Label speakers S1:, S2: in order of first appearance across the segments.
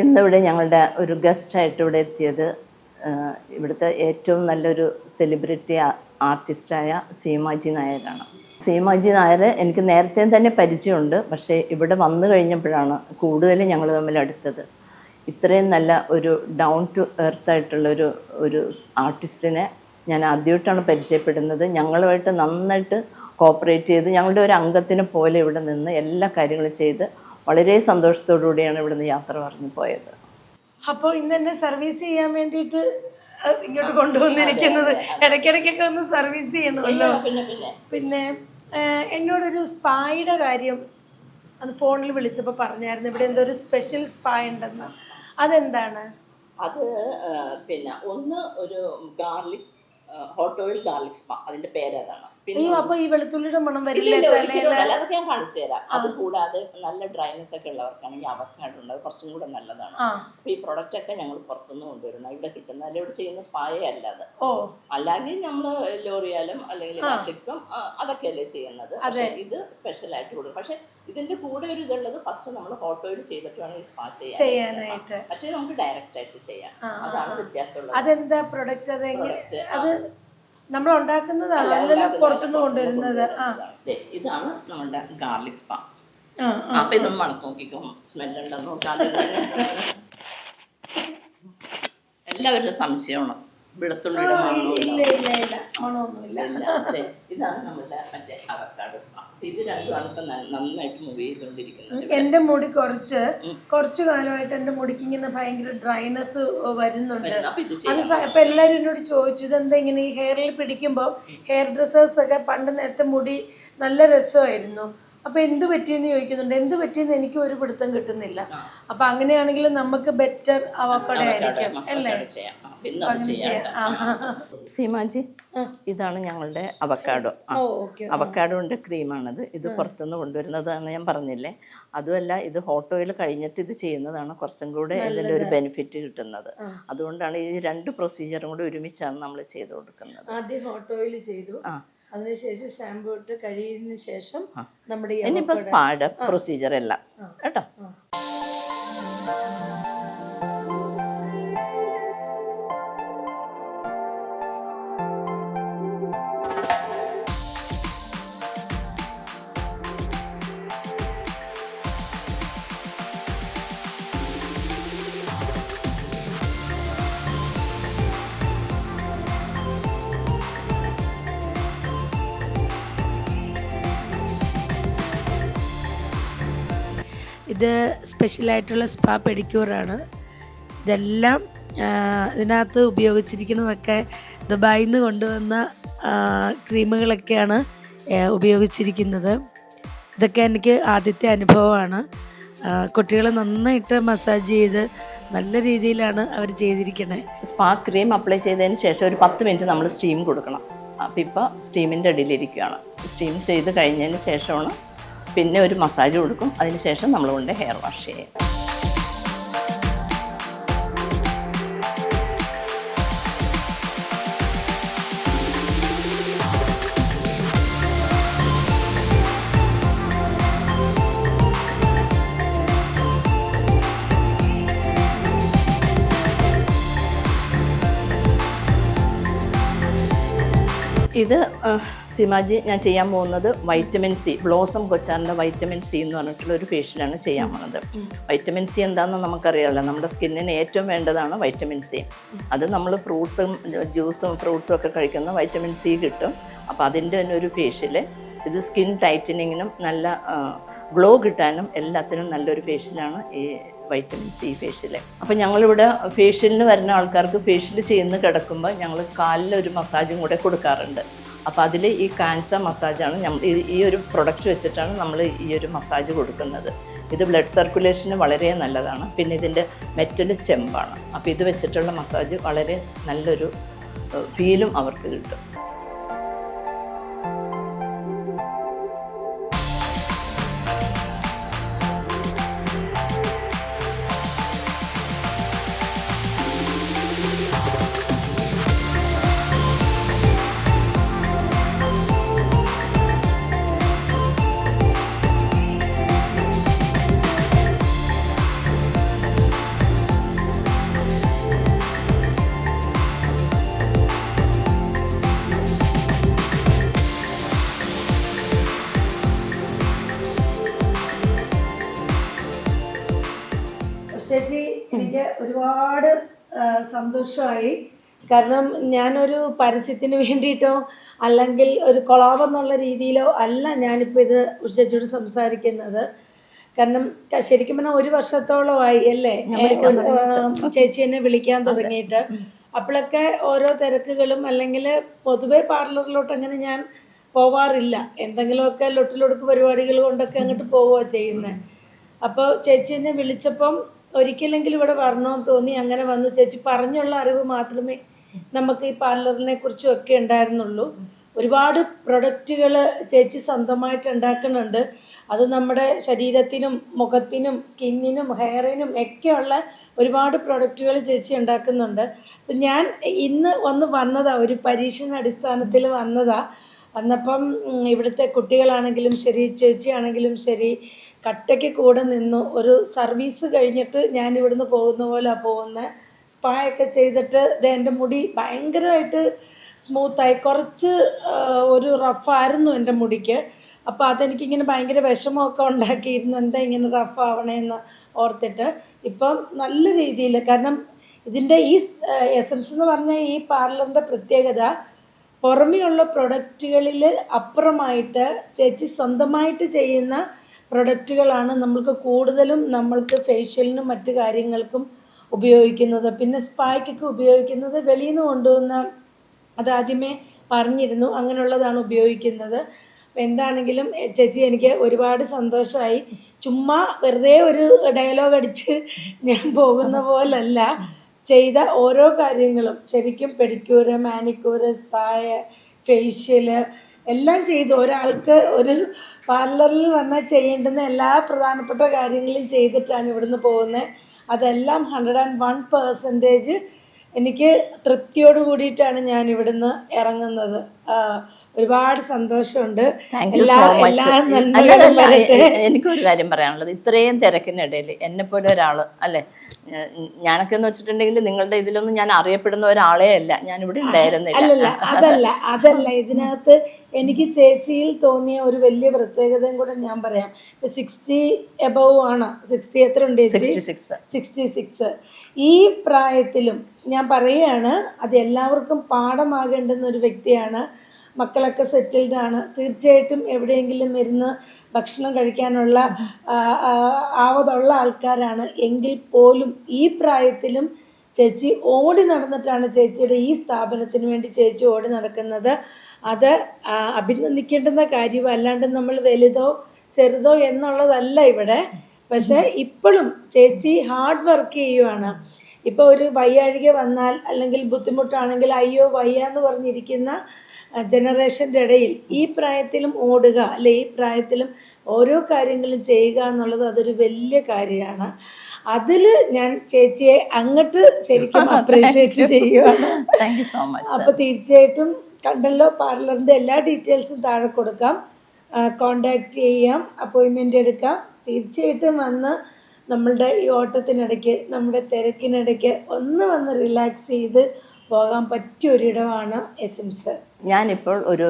S1: ഇന്നിവിടെ ഞങ്ങളുടെ ഒരു ഗസ്റ്റായിട്ട് ഇവിടെ എത്തിയത് ഇവിടുത്തെ ഏറ്റവും നല്ലൊരു സെലിബ്രിറ്റി ആർട്ടിസ്റ്റായ സീമാജി നായരാണ്. സീമാജി നായർ എനിക്ക് നേരത്തെ തന്നെ പരിചയമുണ്ട്, പക്ഷേ ഇവിടെ വന്നു കഴിഞ്ഞപ്പോഴാണ് കൂടുതൽ ഞങ്ങൾ തമ്മിൽ അടുത്തത്. ഇത്രയും നല്ല ഒരു ഡൗൺ ടു എർത്ത് ആയിട്ടുള്ളൊരു ഒരു ആർട്ടിസ്റ്റിനെ ഞാൻ ആദ്യമായിട്ടാണ് പരിചയപ്പെടുന്നത്. ഞങ്ങളുമായിട്ട് നന്നായിട്ട് കോപ്പറേറ്റ് ചെയ്ത് ഞങ്ങളുടെ ഒരു അംഗത്തിനെ പോലെ ഇവിടെ നിന്ന് എല്ലാ കാര്യങ്ങളും ചെയ്ത് വളരെ സന്തോഷത്തോടു കൂടിയാണ് ഇവിടുന്ന് യാത്ര പറഞ്ഞു പോയത്.
S2: അപ്പോൾ ഇന്ന് എന്നെ സർവീസ് ചെയ്യാൻ വേണ്ടിയിട്ട് ഇങ്ങോട്ട് കൊണ്ടുവന്നിരിക്കുന്നത്, ഇടയ്ക്കിടയ്ക്കൊക്കെ ഒന്ന് സർവീസ് ചെയ്യണമല്ലോ. പിന്നെ എന്നോടൊരു സ്പായുടെ കാര്യം അത് ഫോണിൽ വിളിച്ചപ്പോൾ പറഞ്ഞായിരുന്നു, ഇവിടെ എന്തോ ഒരു സ്പെഷ്യൽ സ്പാ ഉണ്ടെന്ന്. അതെന്താണ്?
S1: അത് പിന്നെ ഒന്ന് ഒരു garlic hot oil garlic spa, അതിന്റെ പേരതാണ്.
S2: അയ്യോ, അപ്പൊ ഈ വെളുത്തുള്ളിയുടെ മണം വരില്ല?
S1: അതൊക്കെ ഞാൻ കാണിച്ചു തരാം. അത് കൂടാതെ നല്ല ഡ്രൈനസ് ഒക്കെ ഉള്ളവർക്കാണെങ്കിൽ അവക്കാഡോ ഉണ്ട്, അത് കുറച്ചും കൂടെ നല്ലതാണ്. അപ്പൊ ഈ പ്രൊഡക്റ്റ് ഒക്കെ ഞങ്ങൾ പുറത്തുനിന്ന് കൊണ്ടുവരുന്നത്, ഇവിടെ കിട്ടുന്ന അല്ല ഇവിടെ ചെയ്യുന്ന സ്പായേ അല്ലാതെ. അല്ലെങ്കിൽ നമ്മൾ ലോറിയാലും അല്ലെങ്കിൽ മാട്രിക്സും അതൊക്കെയല്ലേ ചെയ്യുന്നത്. ഇത് സ്പെഷ്യൽ ആയിട്ട് കൊടുക്കും. പക്ഷെ ഇതിന്റെ കൂടെ ഒരു ഇതുള്ളത്, ഫസ്റ്റ് നമ്മൾ ഹോട്ട് ഓയിൽ ചെയ്തിട്ട് വേണം ഈ സ്പാ ചെയ്യാനായിട്ട്. മറ്റേ നമുക്ക് ഡയറക്റ്റ് ആയിട്ട് ചെയ്യാം. അതാണ് വ്യത്യാസമുള്ളത്.
S2: അതെന്താ പ്രൊഡക്റ്റ്? അത് നമ്മൾ ഉണ്ടാക്കുന്നതാണ്, അല്ലല്ലോ പുറത്തുനിന്ന് കൊണ്ടുവരുന്നത്.
S1: ഇതാണ് നമ്മുടെ ഗാർലിക് സ്പാ. അപ്പൊ ഇതൊന്ന് മണത്ത് നോക്കിക്കോ, സ്മെല്ലുണ്ടെന്ന് നോക്കാതെ. എല്ലാവരുടെ സംശയമാണ് വെളുത്തുള്ളിയുടെ മണമൊന്നുമില്ല. ഇതാണ് നമ്മുടെ മറ്റേ അവക്കാഡോ സ്പാ. ഇത് രണ്ടുമാണ് ഇപ്പൊ നന്നായിട്ട് മൂവ് ചെയ്തുകൊണ്ടിരിക്കുന്നത്.
S2: എന്റെ മുടി കുറച്ചു കാലമായിട്ട് എന്റെ മുടിക്ക് ഇങ്ങനെ ഭയങ്കര ഡ്രൈനെസ് വരുന്നുണ്ട്. അപ്പൊ എല്ലാരും എന്നോട് ചോദിച്ചു, ഇതെന്താ ഇങ്ങനെ ഈ ഹെയറിൽ പിടിക്കുമ്പോൾ ഹെയർ ഡ്രസ്സേഴ്സ് ഒക്കെ പണ്ട് നേരത്തെ മുടി നല്ല രസമായിരുന്നു, അപ്പൊ എന്ത് പറ്റിയെന്ന് ചോദിക്കുന്നുണ്ട്. എന്ത് പറ്റിയെന്ന് എനിക്ക് ഒരു പിടുത്തം കിട്ടുന്നില്ല. അപ്പൊ അങ്ങനെയാണെങ്കിൽ നമുക്ക് ബെറ്റർ അവക്കാഡോ ആയിരിക്കും അല്ലേ?
S1: സീമാജി, ഇതാണ് ഞങ്ങളുടെ അവക്കാഡോ. അവക്കാഡോന്റെ ക്രീമാണത്. ഇത് പുറത്തുനിന്ന് കൊണ്ടുവരുന്നതാണ്, ഞാൻ പറഞ്ഞില്ലേ. അതുമല്ല, ഇത് ഹോട്ട് ഓയിൽ കഴിഞ്ഞിട്ട് ഇത് ചെയ്യുന്നതാണ് കുറച്ചും കൂടെ ഇതിൻ്റെ ഒരു ബെനിഫിറ്റ് കിട്ടുന്നത്. അതുകൊണ്ടാണ് ഈ രണ്ട് പ്രൊസീജിയറും കൂടെ ഒരുമിച്ചാണ് നമ്മൾ ചെയ്തു കൊടുക്കുന്നത്.
S2: ആദ്യം ഹോട്ട് ഓയിൽ ചെയ്തു, അതിനുശേഷം ഷാമ്പൂ ഇട്ട് കഴിയുന്നതിന് ശേഷം നമ്മുടെ
S1: ഇനിയിപ്പോൾ സ്പായുടെ പ്രൊസീജിയർ എല്ലാം കേട്ടോ.
S2: ഇത് സ്പെഷ്യലായിട്ടുള്ള സ്പാ പെഡിക്യൂറാണ്. ഇതെല്ലാം ഇതിനകത്ത് ഉപയോഗിച്ചിരിക്കുന്നതൊക്കെ ദുബായിൽ നിന്ന് കൊണ്ടുവന്ന ക്രീമുകളൊക്കെയാണ് ഉപയോഗിച്ചിരിക്കുന്നത്. ഇതൊക്കെ എനിക്ക് ആദ്യത്തെ അനുഭവമാണ്. കുട്ടികളെ നന്നായിട്ട് മസാജ് ചെയ്ത് നല്ല രീതിയിലാണ് അവർ ചെയ്തിരിക്കുന്നത്.
S1: സ്പാ ക്രീം അപ്ലൈ ചെയ്തതിന് ശേഷം ഒരു 10 മിനിറ്റ് നമ്മൾ സ്റ്റീം കൊടുക്കണം. അപ്പോൾ ഇപ്പോൾ സ്റ്റീമിൻ്റെ അടിയിലിരിക്കുകയാണ്. സ്റ്റീം ചെയ്ത് കഴിഞ്ഞതിന് ശേഷമാണ് പിന്നെ ഒരു മസാജ് കൊടുക്കും. അതിന് ശേഷം നമ്മൾ കൊണ്ട് ഹെയർ വാഷ് ചെയ്യും. ഇത് സീമാജി ഞാൻ ചെയ്യാൻ പോകുന്നത് വൈറ്റമിൻ സി, ബ്ലോസം കൊച്ചാറിൻ്റെ വൈറ്റമിൻ സി എന്ന് പറഞ്ഞിട്ടുള്ള ഒരു ഫേഷ്യലാണ് ചെയ്യാൻ പോകുന്നത്. വൈറ്റമിൻ സി എന്താണെന്ന് നമുക്കറിയാമല്ലോ, നമ്മുടെ സ്കിന്നിന് ഏറ്റവും വേണ്ടതാണ് വൈറ്റമിൻ സി. അത് നമ്മൾ ഫ്രൂട്ട്സും ജ്യൂസും ഫ്രൂട്ട്സും ഒക്കെ കഴിക്കുന്ന വൈറ്റമിൻ സി കിട്ടും. അപ്പോൾ അതിൻ്റെ തന്നെ ഒരു ഫേഷ്യൽ. ഇത് സ്കിൻ ടൈറ്റനിങ്ങിനും നല്ല ഗ്ലോ കിട്ടാനും എല്ലാത്തിനും നല്ലൊരു ഫേഷ്യലാണ് ഈ വൈറ്റമിൻ സി ഫേഷ്യൽ. അപ്പം ഞങ്ങളിവിടെ ഫേഷ്യലിന് വരുന്ന ആൾക്കാർക്ക് ഫേഷ്യൽ ചെയ്യുന്ന കിടക്കുമ്പോൾ ഞങ്ങൾ കാലിലൊരു മസാജും കൂടെ കൊടുക്കാറുണ്ട്. അപ്പോൾ അതിൽ ഈ കാൻസർ മസാജാണ് ഈ ഒരു പ്രൊഡക്റ്റ് വെച്ചിട്ടാണ് നമ്മൾ ഈ ഒരു മസാജ് കൊടുക്കുന്നത്. ഇത് ബ്ലഡ് സർക്കുലേഷന് വളരെ നല്ലതാണ്. പിന്നെ ഇതിൻ്റെ മെറ്റൽ ചെമ്പാണ്. അപ്പോൾ ഇത് വെച്ചിട്ടുള്ള മസാജ് വളരെ നല്ലൊരു ഫീലും അവർക്ക് കിട്ടും.
S2: ചേച്ചി എനിക്ക് ഒരുപാട് സന്തോഷമായി. കാരണം ഞാനൊരു പരസ്യത്തിന് വേണ്ടിയിട്ടോ അല്ലെങ്കിൽ ഒരു കൊളാബെന്നുള്ള രീതിയിലോ അല്ല ഞാനിപ്പോൾ ഇത് ചേച്ചിയോട് സംസാരിക്കുന്നത്. കാരണം ശരിക്കും പറഞ്ഞാൽ 1 വർഷത്തോളമായി അല്ലേ ചേച്ചി എന്നെ വിളിക്കാൻ തുടങ്ങിയിട്ട്. അപ്പോഴൊക്കെ ഓരോ തിരക്കുകളും അല്ലെങ്കിൽ പൊതുവെ പാർലറിലോട്ട് അങ്ങനെ ഞാൻ പോവാറില്ല. എന്തെങ്കിലുമൊക്കെ ലൊട്ടിലൊടുക്ക് പരിപാടികൾ കൊണ്ടൊക്കെ അങ്ങോട്ട് പോവുക ചെയ്യുന്നത്. അപ്പോൾ ചേച്ചി എന്നെ വിളിച്ചപ്പം ഒരിക്കലെങ്കിലും ഇവിടെ വരണമെന്ന് തോന്നി. അങ്ങനെ വന്നു. ചേച്ചി പറഞ്ഞുള്ള അറിവ് മാത്രമേ നമുക്ക് ഈ പാർലറിനെ കുറിച്ചും ഒക്കെ ഉണ്ടായിരുന്നുള്ളൂ. ഒരുപാട് പ്രൊഡക്റ്റുകൾ ചേച്ചി സ്വന്തമായിട്ട് ഉണ്ടാക്കുന്നുണ്ട്. അത് നമ്മുടെ ശരീരത്തിനും മുഖത്തിനും സ്കിന്നിനും ഹെയറിനും ഒക്കെയുള്ള ഒരുപാട് പ്രൊഡക്റ്റുകൾ ചേച്ചി ഉണ്ടാക്കുന്നുണ്ട്. അപ്പം ഞാൻ ഇന്ന് വന്നതാണ്, ഒരു പരീക്ഷണ അടിസ്ഥാനത്തിൽ വന്നപ്പം ഇവിടുത്തെ കുട്ടികളാണെങ്കിലും ശരി ചേച്ചിയാണെങ്കിലും ശരി കട്ടയ്ക്ക് കൂടെ നിന്നു. ഒരു സർവീസ് കഴിഞ്ഞിട്ട് ഞാൻ ഇവിടുന്ന് പോകുന്ന പോലെ പോകുന്നത്. സ്പാ ഒക്കെ ചെയ്തിട്ട് എൻ്റെ മുടി ഭയങ്കരമായിട്ട് സ്മൂത്തായി. കുറച്ച് ഒരു റഫായിരുന്നു എൻ്റെ മുടിക്ക്. അപ്പോൾ അതെനിക്കിങ്ങനെ ഭയങ്കര വിഷമമൊക്കെ ഉണ്ടാക്കിയിരുന്നു, എന്താ ഇങ്ങനെ റഫ് ആവണേന്ന് ഓർത്തിട്ട്. ഇപ്പം നല്ല രീതിയിൽ, കാരണം ഇതിൻ്റെ ഈ എസൻസ് എന്ന് പറഞ്ഞാൽ ഈ പാർലറിൻ്റെ പ്രത്യേകത പുറമെയുള്ള പ്രൊഡക്റ്റുകളിൽ അപ്പുറമായിട്ട് ചേച്ചി സ്വന്തമായിട്ട് ചെയ്യുന്ന പ്രൊഡക്റ്റുകളാണ് നമ്മൾക്ക് കൂടുതലും നമ്മൾക്ക് ഫേഷ്യലിനും മറ്റു കാര്യങ്ങൾക്കും ഉപയോഗിക്കുന്നത്. പിന്നെ സ്പായ്ക്കൊക്കെ ഉപയോഗിക്കുന്നത് വെളിയിൽ നിന്ന് കൊണ്ടുവന്ന, അതാദ്യമേ പറഞ്ഞിരുന്നു, അങ്ങനെയുള്ളതാണ് ഉപയോഗിക്കുന്നത്. എന്താണെങ്കിലും ചേച്ചി എനിക്ക് ഒരുപാട് സന്തോഷമായി. ചുമ്മാ വെറുതെ ഒരു ഡയലോഗ് അടിച്ച് ഞാൻ പോകുന്ന പോലല്ല, ചെയ്ത ഓരോ കാര്യങ്ങളും ശരിക്കും പെഡിക്യൂറ്, മാനിക്യൂറ്, സ്പായ, ഫേഷ്യല് എല്ലാം ചെയ്തു. ഒരാൾക്ക് ഒരു പാർലറിൽ വന്നാൽ ചെയ്യേണ്ടുന്ന എല്ലാ പ്രധാനപ്പെട്ട കാര്യങ്ങളും ചെയ്തിട്ടാണ് ഇവിടുന്ന് പോകുന്നത്. അതെല്ലാം 101% എനിക്ക് തൃപ്തിയോട് കൂടിയിട്ടാണ് ഞാൻ ഇവിടുന്ന് ഇറങ്ങുന്നത്. ഒരുപാട് സന്തോഷമുണ്ട്.
S1: എനിക്കൊരു കാര്യം പറയാനുള്ളത്, ഇത്രയും തിരക്കിനിടയിൽ എന്നെപ്പോലെ ഒരാൾ അല്ലേ, ഞാനൊക്കെ എന്ന് വെച്ചിട്ടുണ്ടെങ്കിൽ നിങ്ങളുടെ ഇതിലൊന്നും ഞാൻ അറിയപ്പെടുന്ന ഒരാളെ അല്ല, ഞാനിവിടെ ഉണ്ടായിരുന്നില്ല.
S2: അതല്ല ഇതിനകത്ത് എനിക്ക് ചേച്ചിയിൽ തോന്നിയ ഒരു വലിയ പ്രത്യേകതയും കൂടെ ഞാൻ പറയാം. 60 എബവ് ആണ്. 60 എത്ര ഉണ്ട് ചേച്ചി? 66. ഈ പ്രായത്തിലും ഞാൻ പറയുകയാണ്, അത് എല്ലാവർക്കും പാഠമാകേണ്ടുന്ന ഒരു വ്യക്തിയാണ്. മക്കളൊക്കെ സെറ്റിൽഡാണ്. തീർച്ചയായിട്ടും എവിടെയെങ്കിലും ഇരുന്ന് ഭക്ഷണം കഴിക്കാനുള്ള ആവതുള്ള ആൾക്കാരാണ്. എങ്കിൽ പോലും ഈ പ്രായത്തിലും ചേച്ചി ഓടി നടന്നിട്ടാണ് ചേച്ചിയുടെ ഈ സ്ഥാപനത്തിന് വേണ്ടി ചേച്ചി ഓടി നടക്കുന്നത്. അത് അഭിനന്ദിക്കേണ്ടുന്ന കാര്യവും, അല്ലാണ്ട് നമ്മൾ വലുതോ ചെറുതോ എന്നുള്ളതല്ല ഇവിടെ. പക്ഷേ ഇപ്പോഴും ചേച്ചി ഹാർഡ് വർക്ക് ചെയ്യുവാണ്. ഇപ്പോൾ ഒരു വയ്യാഴിക വന്നാൽ അല്ലെങ്കിൽ ബുദ്ധിമുട്ടാണെങ്കിൽ അയ്യോ വയ്യ എന്ന് പറഞ്ഞിരിക്കുന്ന ജനറേഷൻ്റെ ഇടയിൽ ഈ പ്രായത്തിലും ഓടുക, അല്ലെ ഈ പ്രായത്തിലും ഓരോ കാര്യങ്ങളും ചെയ്യുക എന്നുള്ളത് അതൊരു വലിയ കാര്യമാണ്. അതിൽ ഞാൻ ചേച്ചിയെ അങ്ങോട്ട് ശരിക്കും അപ്രീഷിയേറ്റ് ചെയ്യുകയാണ്.
S1: Thank you so much.
S2: അപ്പോൾ തീർച്ചയായിട്ടും കണ്ടല്ലോ, പാർലറിൻ്റെ എല്ലാ ഡീറ്റെയിൽസും താഴെ കൊടുക്കാം, കോണ്ടാക്ട് ചെയ്യാം, അപ്പോയിൻമെൻ്റ് എടുക്കാം. തീർച്ചയായിട്ടും വന്ന് നമ്മളുടെ ഈ ഓട്ടത്തിനിടയ്ക്ക്, നമ്മുടെ തിരക്കിനിടയ്ക്ക് ഒന്ന് വന്ന് റിലാക്സ് ചെയ്ത് പോകാൻ പറ്റിയ ഒരിടമാണ് എസൻസ്.
S1: ഞാനിപ്പോൾ ഒരു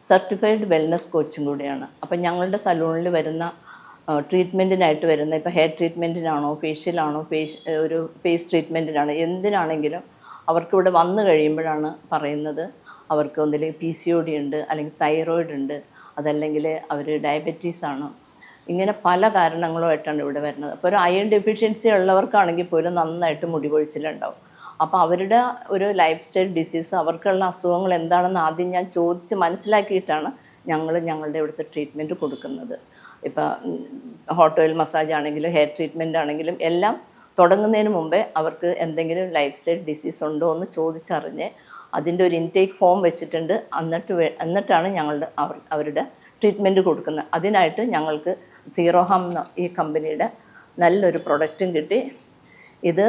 S1: സർട്ടിഫൈഡ് വെൽനസ് കോച്ചും കൂടിയാണ്. അപ്പം ഞങ്ങളുടെ സലൂണിൽ വരുന്ന ട്രീറ്റ്മെൻറ്റിനായിട്ട് വരുന്ന, ഇപ്പോൾ ഹെയർ ട്രീറ്റ്മെൻറ്റിനാണോ ഫേഷ്യലാണോ ഒരു ഫേസ് ട്രീറ്റ്മെൻറ്റിനാണ്, എന്തിനാണെങ്കിലും അവർക്കിവിടെ വന്നു കഴിയുമ്പോഴാണ് പറയുന്നത് അവർക്ക് ഒന്നില്ലെങ്കിൽ PCOD ഉണ്ട്, അല്ലെങ്കിൽ തൈറോയിഡ് ഉണ്ട്, അതല്ലെങ്കിൽ അവർ ഡയബറ്റീസാണ്. ഇങ്ങനെ പല കാരണങ്ങളുമായിട്ടാണ് ഇവിടെ വരുന്നത്. അപ്പോൾ ഒരു അയൺ ഡെഫിഷ്യൻസി ഉള്ളവർക്കാണെങ്കിൽ പോലും നന്നായിട്ട് മുടി കൊഴിച്ചിലുണ്ടാവും. അപ്പോൾ അവരുടെ ഒരു ലൈഫ് സ്റ്റൈൽ ഡിസീസ്, അവർക്കുള്ള അസുഖങ്ങൾ എന്താണെന്ന് ആദ്യം ഞാൻ ചോദിച്ച് മനസ്സിലാക്കിയിട്ടാണ് ഞങ്ങളുടെ ഇവിടുത്തെ ട്രീറ്റ്മെൻറ്റ് കൊടുക്കുന്നത്. ഇപ്പോൾ ഹോട്ട് ഓയിൽ മസാജ് ആണെങ്കിലും ഹെയർ ട്രീറ്റ്മെൻറ്റ് ആണെങ്കിലും എല്ലാം തുടങ്ങുന്നതിന് മുമ്പേ അവർക്ക് എന്തെങ്കിലും ലൈഫ് സ്റ്റൈൽ ഡിസീസ് ഉണ്ടോ എന്ന് ചോദിച്ചറിഞ്ഞ് അതിൻ്റെ ഒരു ഇൻടേക്ക് ഫോം വെച്ചിട്ടുണ്ട്. എന്നിട്ടാണ് അവരുടെ ട്രീറ്റ്മെൻറ്റ് കൊടുക്കുന്നത്. അതിനായിട്ട് ഞങ്ങൾക്ക് സീറോ ഹാം ഈ കമ്പനിയുടെ നല്ലൊരു പ്രൊഡക്റ്റും കിട്ടി. ഇത്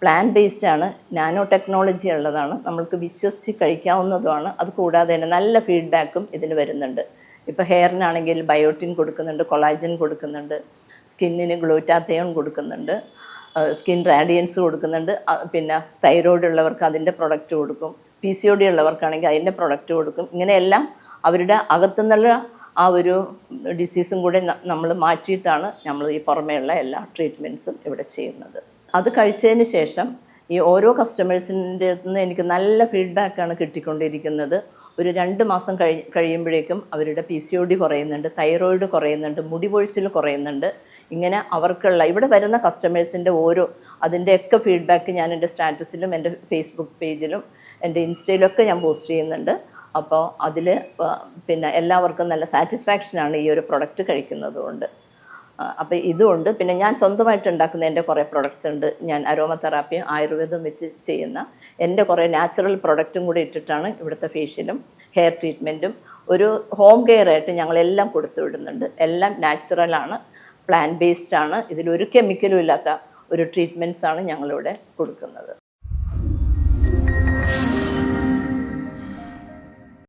S1: പ്ലാൻ ബേസ്ഡ് ആണ്, നാനോ ടെക്നോളജി ഉള്ളതാണ്, നമ്മൾക്ക് വിശ്വസിച്ച് കഴിക്കാവുന്നതുമാണ്. അത് കൂടാതെ തന്നെ നല്ല ഫീഡ്ബാക്കും ഇതിന് വരുന്നുണ്ട്. ഇപ്പോൾ ഹെയറിനാണെങ്കിൽ ബയോട്ടിൻ കൊടുക്കുന്നുണ്ട്, കൊളാജൻ കൊടുക്കുന്നുണ്ട്, സ്കിന്നിന് ഗ്ലൂറ്റാത്തയോൺ കൊടുക്കുന്നുണ്ട്, സ്കിൻ റാഡിയൻസ് കൊടുക്കുന്നുണ്ട്. പിന്നെ തൈറോയ്ഡ് ഉള്ളവർക്ക് അതിൻ്റെ പ്രൊഡക്റ്റ് കൊടുക്കും, PCOD ഉള്ളവർക്കാണെങ്കിൽ അതിൻ്റെ പ്രൊഡക്റ്റ് കൊടുക്കും. ഇങ്ങനെയെല്ലാം അവരുടെ അകത്തുനിന്നുള്ള ആ ഒരു ഡിസീസും കൂടെ നമ്മൾ മാറ്റിയിട്ടാണ് നമ്മൾ ഈ പുറമേയുള്ള എല്ലാ ട്രീറ്റ്മെൻറ്റ്സും ഇവിടെ ചെയ്യുന്നത്. അത് കഴിച്ചതിന് ശേഷം ഈ ഓരോ കസ്റ്റമേഴ്സിൻ്റെ നിന്ന് എനിക്ക് നല്ല ഫീഡ്ബാക്കാണ് കിട്ടിക്കൊണ്ടിരിക്കുന്നത്. ഒരു 2 മാസം കഴിയുമ്പോഴേക്കും അവരുടെ PCOD കുറയുന്നുണ്ട്, തൈറോയിഡ് കുറയുന്നുണ്ട്, മുടി പൊഴിച്ചിൽ കുറയുന്നുണ്ട്. ഇങ്ങനെ അവർക്കുള്ള ഇവിടെ വരുന്ന കസ്റ്റമേഴ്സിൻ്റെ അതിൻ്റെയൊക്കെ ഫീഡ്ബാക്ക് ഞാൻ എൻ്റെ സ്റ്റാറ്റസിലും എൻ്റെ ഫേസ്ബുക്ക് പേജിലും എൻ്റെ ഇൻസ്റ്റയിലൊക്കെ ഞാൻ പോസ്റ്റ് ചെയ്യുന്നുണ്ട്. അപ്പോൾ അതിൽ പിന്നെ എല്ലാവർക്കും നല്ല സാറ്റിസ്ഫാക്ഷനാണ് ഈ ഒരു പ്രൊഡക്റ്റ് കഴിക്കുന്നത് കൊണ്ട്. അപ്പോൾ ഇതുകൊണ്ട് പിന്നെ ഞാൻ സ്വന്തമായിട്ട് ഉണ്ടാക്കുന്ന എൻ്റെ കുറേ പ്രൊഡക്ട്സ് ഉണ്ട്. ഞാൻ അരോമ തെറാപ്പിയും ആയുർവേദം വെച്ച് ചെയ്യുന്ന എൻ്റെ കുറേ നാച്ചുറൽ പ്രൊഡക്റ്റും കൂടി ഇട്ടിട്ടാണ് ഇവിടുത്തെ ഫേഷ്യലും ഹെയർ ട്രീറ്റ്മെൻറ്റും ഒരു ഹോം കെയർ ആയിട്ട് ഞങ്ങളെല്ലാം കൊടുത്തു വിടുന്നുണ്ട്. എല്ലാം നാച്ചുറലാണ്, പ്ലാന്റ് ബേസ്ഡ് ആണ്. ഇതിലൊരു കെമിക്കലും ഇല്ലാത്ത ഒരു ട്രീറ്റ്മെൻറ്റ്സാണ് ഞങ്ങളിവിടെ കൊടുക്കുന്നത്.